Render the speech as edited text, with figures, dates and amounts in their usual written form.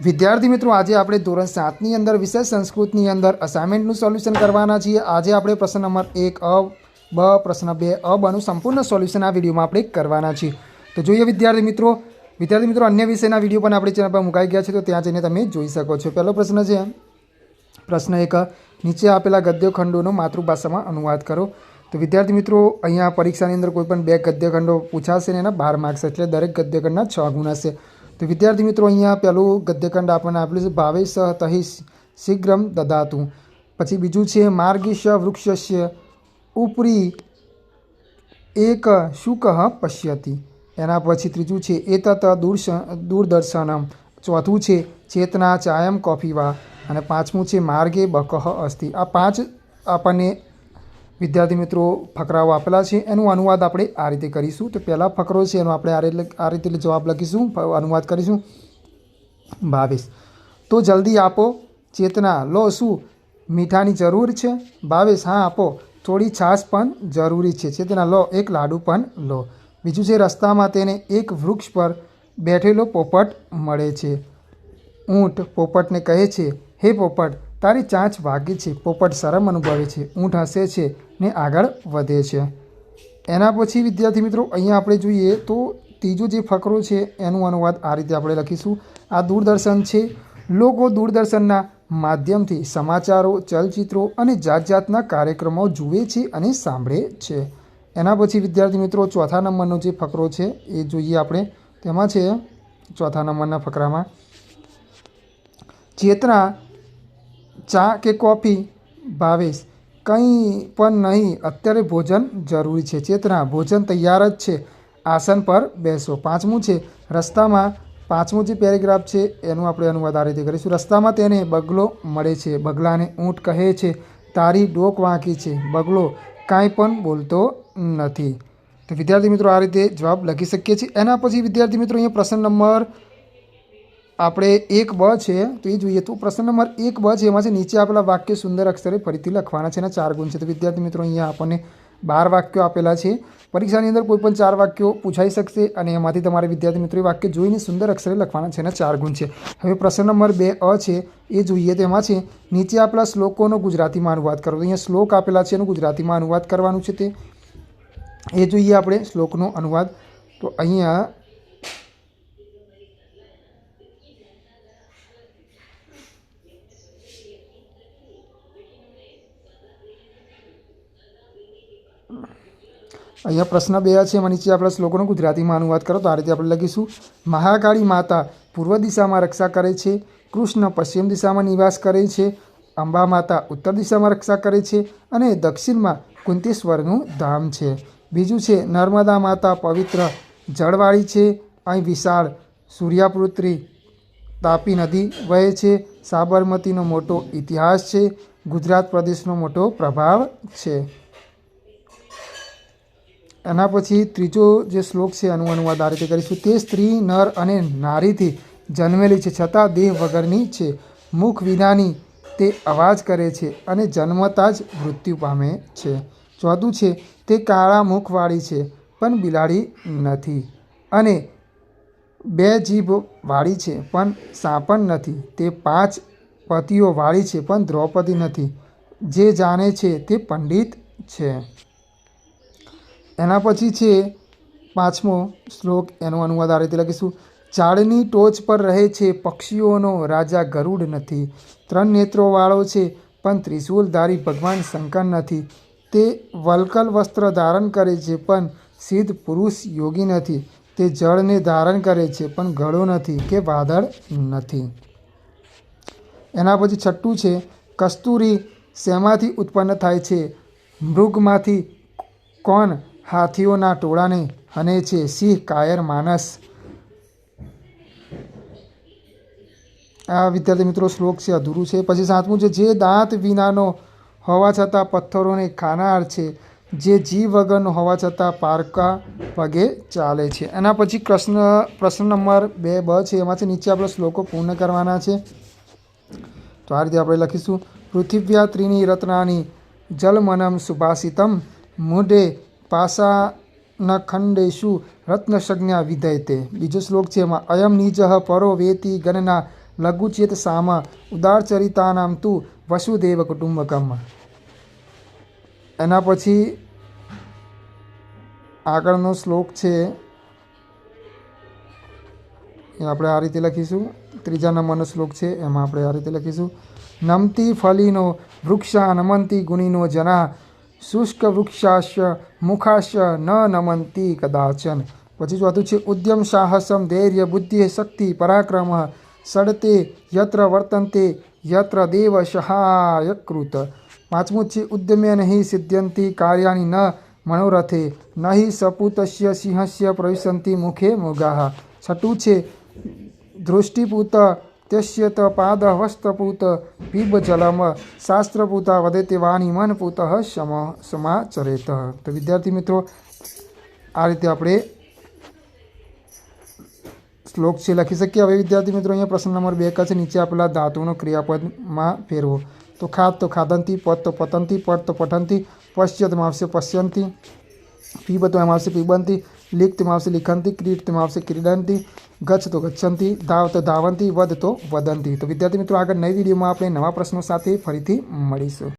વિદ્યાર્થી મિત્રો, આજે આપણે ધોરણ 7ની અંદર વિષય સંસ્કૃતની અંદર અસાઇનમેન્ટનું સોલ્યુશન કરવાના છીએ। આજે આપણે પ્રશ્ન નંબર 1 અ, બ, પ્રશ્ન 2 અ, બનું સંપૂર્ણ સોલ્યુશન આ વિડીયોમાં આપણે કરવાના છીએ। તો જોઈએ વિદ્યાર્થી મિત્રો, અન્ય વિષયના વિડીયો પણ આપણી ચેનલ પર મુકાઈ ગયા છે, તો ત્યાં જઈને તમે જોઈ શકો છો। પહેલો પ્રશ્ન છે પ્રશ્ન 1, નીચે આપેલા ગદ્યખંડોનો માતૃભાષામાં અનુવાદ કરો। તો વિદ્યાર્થી મિત્રો, અહીંયા પરીક્ષાની અંદર કોઈ પણ 2 ગદ્યખંડો પૂછાશે ને એના 12 માર્ક્સ, એટલે દરેક ગદ્યખંડના 6 ગુણ હશે। તો વિદ્યાર્થી મિત્રો, અહીંયા પહેલું ગદ્યખંડ આપણને આપેલું છે ભાવેશ તહિ શીઘ્રમ દદાતું। પછી બીજું છે માર્ગીશ વૃક્ષસ્ય ઉપરી એક શુક પશ્યતિ। એના પછી ત્રીજું છે એતત દૂરદર્શનમ। ચોથું છે ચેતના ચાયમ કોફીવા। અને પાંચમું છે માર્ગે બકહ અસ્તિ। આ 5 આપણને વિદ્યાર્થી મિત્રો ફકરાઓ આપેલા છે, એનું અનુવાદ આપણે આ રીતે કરીશું। તો પહેલા ફકરો છે એનો આપણે આ રીતે જવાબ લખીશું, અનુવાદ કરીશું। ભાવેશ: તો જલ્દી આપો। ચેતના: લો, શું મીઠાની જરૂર છે? ભાવેશ: હા આપો, થોડી છાશ પણ જરૂરી છે। ચેતના: લો, એક લાડુ પણ લો। બીજું છે રસ્તામાં તેને એક વૃક્ષ પર બેઠેલો પોપટ મળે છે। ઊંટ પોપટને કહે છે, હે પોપટ, તારી ચાંચ વાગી છે। પોપટ શરમ અનુભવે છે, ઊંટ હસે છે ને આગળ વધે છે। એના પછી વિદ્યાર્થી મિત્રો, અહીંયા આપણે જોઈએ તો ત્રીજો જે ફકરો છે એનું અનુવાદ આ રીતે આપણે લખીશું। આ દૂરદર્શન છે, લોકો દૂરદર્શનના માધ્યમથી સમાચારો, ચલચિત્રો અને જાત જાતના કાર્યક્રમો જુએ છે અને સાંભળે છે। એના પછી વિદ્યાર્થી મિત્રો, ચોથા નંબરનો જે ફકરો છે એ જોઈએ આપણે। તેમાં છે ચોથા નંબરના ફકરામાં ચેતના: ચા કે કોફી? ભાવેશ: કંઈ પણ નહીં, અત્યારે ભોજન જરૂરી છે। ચેતના: ભોજન તૈયાર જ છે, આસન પર બેસો। પાંચમું છે રસ્તામાં, પાંચમું જે પેરેગ્રાફ છે એનું આપણે અનુવાદ આ રીતે કરીશું। રસ્તામાં તેને બગલો મળે છે। બગલાને ઊંટ કહે છે, તારી ડોક વાંકી છે। બગલો કાંઈ પણ બોલતો નથી। તો વિદ્યાર્થી મિત્રો, આ રીતે જવાબ લખી શકીએ છીએ। એના પછી વિદ્યાર્થી મિત્રો, અહીંયા પ્રશ્ન નંબર આપણે 1બ છે તો એ જોઈએ। તો પ્રશ્ન નંબર 1બ છે, એમાં છે નીચે આપેલા વાક્ય સુંદર અક્ષરે ફરીથી લખવાના છે, એના 4 ગુણ છે। તો વિદ્યાર્થી મિત્રો, અહીંયા આપણને 12 વાક્યો આપેલા છે। પરીક્ષાની અંદર કોઈ પણ 4 વાક્યો પૂછાઈ શકશે અને એમાંથી તમારે વિદ્યાર્થી મિત્રો એ વાક્ય જોઈને સુંદર અક્ષરે લખવાના છે, એના 4 ગુણ છે। હવે પ્રશ્ન નંબર 2 છે એ જોઈએ। તેમાં છે નીચે આપેલા શ્લોકોનો ગુજરાતીમાં અનુવાદ કરો। તો અહીંયા શ્લોક આપેલા છે એનું ગુજરાતીમાં અનુવાદ કરવાનું છે, તે એ જોઈએ આપણે શ્લોકનો અનુવાદ। તો અહીંયા પ્રશ્ન 2 છે, એમાં નીચે આપણા શ્લોકોનો ગુજરાતીમાં અનુવાદ કરો। તો આ રીતે આપણે લખીશું। મહાકાળી માતા પૂર્વ દિશામાં રક્ષા કરે છે। કૃષ્ણ પશ્ચિમ દિશામાં નિવાસ કરે છે। અંબા માતા ઉત્તર દિશામાં રક્ષા કરે છે અને દક્ષિણમાં કુંતેશ્વરનું ધામ છે। બીજું છે નર્મદા માતા પવિત્ર જળવાળી છે। અહીં વિશાળ સૂર્યાપુત્રી તાપી નદી વહે છે। સાબરમતીનો મોટો ઇતિહાસ છે। ગુજરાત પ્રદેશનો મોટો પ્રભાવ છે। એના પછી ત્રીજો જે શ્લોક છે એનું અનુવાદ આ રીતે કરીશું। તે સ્ત્રી, નર અને નારીથી જન્મેલી છે, છતાં દેહ વગરની છે। મુખ વિનાની તે અવાજ કરે છે અને જન્મતા જ મૃત્યુ પામે છે। ચોથું છે તે કાળા મુખવાળી છે પણ બિલાડી નથી, અને 2 જીભ વાળી છે પણ સાંપણ નથી। તે 5 પતિઓ વાળી છે પણ દ્રૌપદી નથી। જે જાણે છે તે પંડિત છે। એના પછી છે 5મો શ્લોક, એનો અનુવાદ આ રીતે લખીશું। ઝાડની ટોચ પર રહે છે પક્ષીઓનો રાજા ગરુડ નથી। 3 નેત્રોવાળો છે પણ ત્રિશૂલધારી ભગવાન શંકર નથી। તે વલ્કલ વસ્ત્ર ધારણ કરે છે પણ સિદ્ધ પુરુષ યોગી નથી। તે જળને ધારણ કરે છે પણ ઘડો નથી કે વાદળ નથી। એના પછી 6ઠું છે કસ્તુરી શેમાંથી ઉત્પન્ન થાય છે? મૃગમાંથી। કોણ હાથીઓના ટોળાને હને છે? સિંહ કાયર માનસ। આ વિદ્યાર્થી મિત્રો શ્લોક છે, અધૂરું છે। પછી 7મું છે જે દાંત વિનાનો હોવા છતાં પથ્થરોને ખાનાર છે, જે જીવ વગરનો હોવા છતાં પારકા પગે ચાલે છે। એના પછી પ્રશ્ન નંબર 2બ છે, એમાં છે નીચે આપણે શ્લોકો પૂર્ણ કરવાના છે। તો આ રીતે આપણે લખીશું। પૃથિવ્યા ત્રીણી રત્નાની જલમનમ સુભાષિતમ મૂઢે પાષાણખંડેષુ રત્નસંજ્ઞા વિધયતે। બીજો શ્લોક છે એમાં અયમ નિજઃ પરો વેતિ ગણના લઘુચેત સામ ઉદારચરિતાનામ તુ વસુદેવ કુટુંબકમ. એના પછી આગળનો શ્લોક છે એ આપણે આ રીતે લખીશું. ત્રીજા નંબરનો શ્લોક છે એમાં આપણે આ રીતે લખીશું. નમતી ફલીનો વૃક્ષા નમંતી ગુણીનો જના શુષ્ક વૃક્ષાશ્ય મુખાશ્ય ન નમંતી કદાચન. પછી ચોથું છે ઉદ્યમ સાહસમ ધૈર્ય બુદ્ધિ શક્તિ પરાક્રમ સડતે યત્ર વર્તન્તે યત્ર દેવ સહાયકૃત. પાંચમું છે ઉદ્યમે નહીં સિદ્ધ્યંતિ કાર્યાણી ન મનોરથે નહીં સપુતસ્ય સિંહસ્ય પ્રવિશંતિ મુખે મૃગાહ. છઠ્ઠું છે દૃષ્ટિપૂત त्यस्यत पाद हस्तपूत पीब जलम शास्त्रपूता वदेते वाणी मनपूत समाचरेत. તો વિદ્યાર્થી મિત્રો આ રીતે આપણે શ્લોક છે લખી શકીએ. હવે વિદ્યાર્થી મિત્રો અહીંયા પ્રશ્ન નંબર 2 છે નીચે આપેલા ધાતુનો ક્રિયાપદમાં ફેરવો. તો ખાદ તો ખાદંતી, પદ તો પતંતી, પટ તો પઠંતી, પશ્યતમાં આવશે પશ્યંતી, પીબ તો એમાં આવશે પીબંતી, લિખતમાં આવશે લિખંતી, ક્રીડતમાં આવશે ક્રીડંતી, ગચ્છ તો ગચ્છંતી, ધાવ તો ધાવંતી, વદ તો વદંતી. તો વિદ્યાર્થી મિત્રો આગળ નવી વિડીયોમાં આપણે નવા પ્રશ્નો સાથે ફરીથી મળીશું.